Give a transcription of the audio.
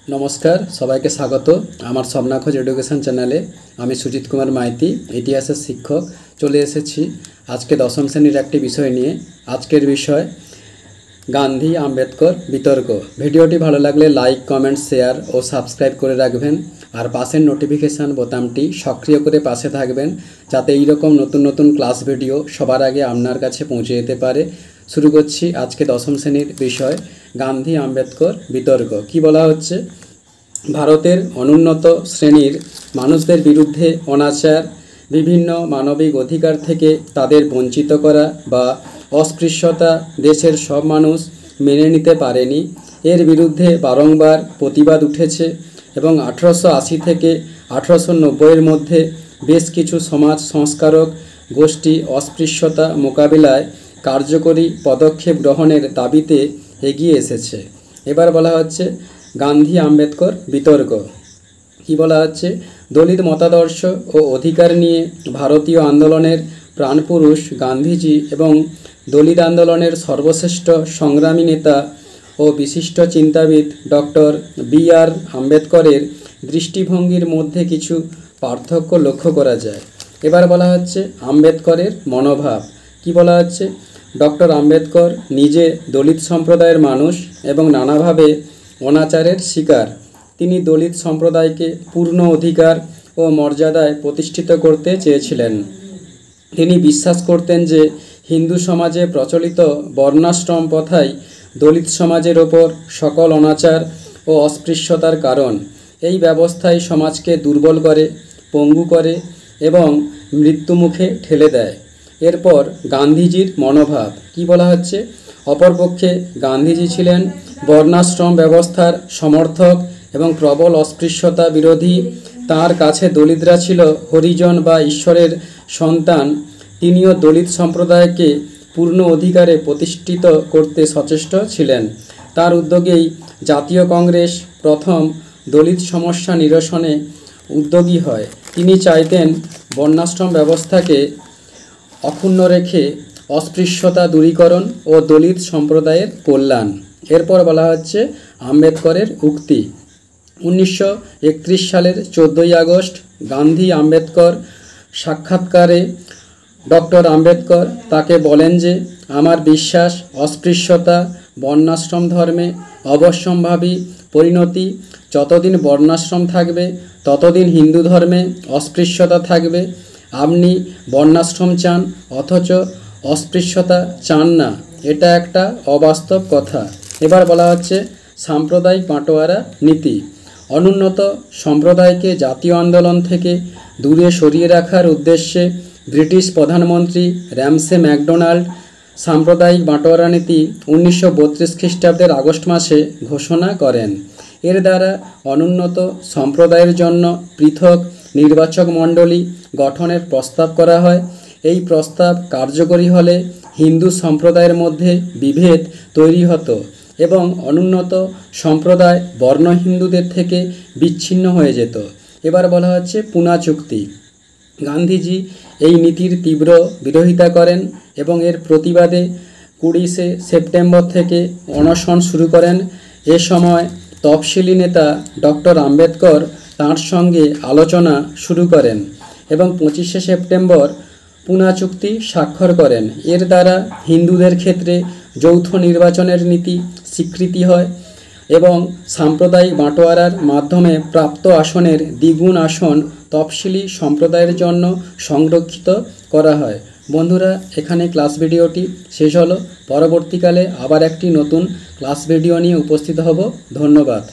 नमस्कार सबाइके स्वागत आमार स्वप्नाखोज एडुकेशन चैनेले आमी सुजित कुमार माइती इतिहासेर शिक्षक चले एसेछि आज के दशम श्रेणीर एकटी विषय निये। आजकेर विषय गांधी आम्बेडकर बितर्क। भिडियोटी भालो लागले लाइक कमेंट शेयर और सबस्क्राइब करे राखबेन और पाशेर नोटिफिकेशन बोतामटी सक्रिय करे पाशे थाकबेन जाते एई रकम नतून नतून क्लास भिडियो सबार आगे आपनार काछे पौঁছে जेते पारे। शुरू करछि आज के दशम श्रेणीर विषय गांधी आम्बेडकर बितर्क। कि बला हच्छे भारतेर अनुन्नत श्रेणीर मानुषदेर बिरुद्धे अनाचार विभिन्न मानविक अधिकार थेके तादेर वंचित करा बा अस्पृश्यता देशेर सब मानुष मेने निते पारेनी। एर बिरुद्धे बारंबार प्रतिबाद उठेছে এবং 1880 থেকে 1890 এর মধ্যে বেশ কিছু সমাজ সংস্কারক গোষ্ঠী अस्पृश्यता মোকাবিলায় কার্যকরী পদক্ষেপ গ্রহণের দাবিতে এগিয়ে এসেছে। এবার বলা হচ্ছে গান্ধী আম্বেদকর বিতর্ক। কি বলা হচ্ছে দলিত মতাদর্শ ও অধিকার নিয়ে ভারতীয় আন্দোলনের প্রাণপুরুষ গান্ধীজি এবং দলিত আন্দোলনের সর্বশ্রেষ্ঠ সংগ্রামী নেতা ও বিশিষ্ট চিন্তাবিদ ডক্টর বি.আর. আম্বেদকরের দৃষ্টিভঙ্গির মধ্যে কিছু পার্থক্য লক্ষ্য করা যায়। এবার বলা হচ্ছে আম্বেদকরের মনোভাব। কি বলা হচ্ছে ডক্টর আম্বেদকর নিজে দলিত সম্প্রদায়ের মানুষ এবং নানাভাবে অনাচারের শিকার। তিনি দলিত সম্প্রদায়কে পূর্ণ অধিকার ও মর্যাদায় প্রতিষ্ঠিত করতে চেয়েছিলেন। তিনি বিশ্বাস করতেন যে হিন্দু সমাজে প্রচলিত বর্ণাশ্রম প্রথাই দলিত সমাজের ওপর সকল অনাচার ও অস্পৃশ্যতার কারণ। এই ব্যবস্থাই সমাজকে দুর্বল করে, পঙ্গু করে এবং মৃত্যুমুখে ঠেলে দেয়। এরপর গান্ধীজির মনোভাব। কি বলা হচ্ছে অপরপক্ষে গান্ধীজি ছিলেন বর্ণাশ্রম ব্যবস্থার সমর্থক এবং প্রবল অস্পৃশ্যতা বিরোধী। তার কাছে দলিতরা ছিল হরিজন বা ঈশ্বরের সন্তান। তিনিও দলিত সম্প্রদায়কে পূর্ণ অধিকারে প্রতিষ্ঠিত করতে সচেষ্ট ছিলেন। তার উদ্যোগেই জাতীয় কংগ্রেস প্রথম দলিত সমস্যা নিরসনে উদ্যোগী হয়। তিনি চাইতেন বর্ণাশ্রম ব্যবস্থাকে অক্ষুণ্ণ রেখে অস্পৃশ্যতা দূরীকরণ ও দলিত সম্প্রদায়ের কল্যাণ। এরপর বলা হচ্ছে আম্বেদকরের উক্তি। 1931 সালের 14 আগস্ট গান্ধী আম্বেদকর সাক্ষাৎকারে ডক্টর আম্বেদকর তাকে বলেন যে আমার বিশ্বাস অস্পৃশ্যতা বর্ণাশ্রম ধর্মে অবশ্যম্ভাবী পরিণতি। যতদিন বর্ণাশ্রম থাকবে ততদিন হিন্দু ধর্মে অস্পৃশ্যতা থাকবে। আপনি বর্ণাশ্রম চান অথচ অস্পৃশ্যতা চান না, এটা একটা অবাস্তব কথা। এবার বলা হচ্ছে সাম্প্রদায়িক বাঁটোয়ারা নীতি। অনুন্নত সম্প্রদায়কে জাতীয় আন্দোলন থেকে দূরে সরিয়ে রাখার উদ্দেশ্যে ব্রিটিশ প্রধানমন্ত্রী র্যামসে ম্যাকডোনাল্ড সাম্প্রদায়িক বাঁটোয়ারা নীতি 1932 খ্রিস্টাব্দের আগস্ট মাসে ঘোষণা করেন। এর দ্বারা অনুন্নত সম্প্রদায়ের জন্য পৃথক নির্বাচক মণ্ডলী গঠনের প্রস্তাব করা হয়। এই প্রস্তাব কার্যকরী হলে হিন্দু সম্প্রদায়ের মধ্যে বিভেদ তৈরি হতো এবং অনুন্নত সম্প্রদায় বর্ণ হিন্দুদের থেকে বিচ্ছিন্ন হয়ে যেত। এবার বলা হচ্ছে পুনা চুক্তি। গান্ধীজি এই নীতির তীব্র বিরোধিতা করেন এবং এর প্রতিবাদে 20 সেপ্টেম্বর থেকে অনশন শুরু করেন। এ সময় তফসিলি নেতা ডক্টর আম্বেদকর তাঁর সঙ্গে আলোচনা শুরু করেন এবং 25 সেপ্টেম্বর পুনা চুক্তি স্বাক্ষর করেন। এর দ্বারা হিন্দুদের ক্ষেত্রে যৌথ নির্বাচনের নীতি স্বীকৃতি হয় এবং সাম্প্রদায়িক বাঁটোয়ারার মাধ্যমে প্রাপ্ত আসনের দ্বিগুণ আসন তফসিলি সম্প্রদায়ের জন্য সংরক্ষিত করা হয়। বন্ধুরা, এখানে ক্লাস ভিডিওটি শেষ হলো। পরবর্তীকালে আবার একটি নতুন ক্লাস ভিডিও নিয়ে উপস্থিত হব। ধন্যবাদ।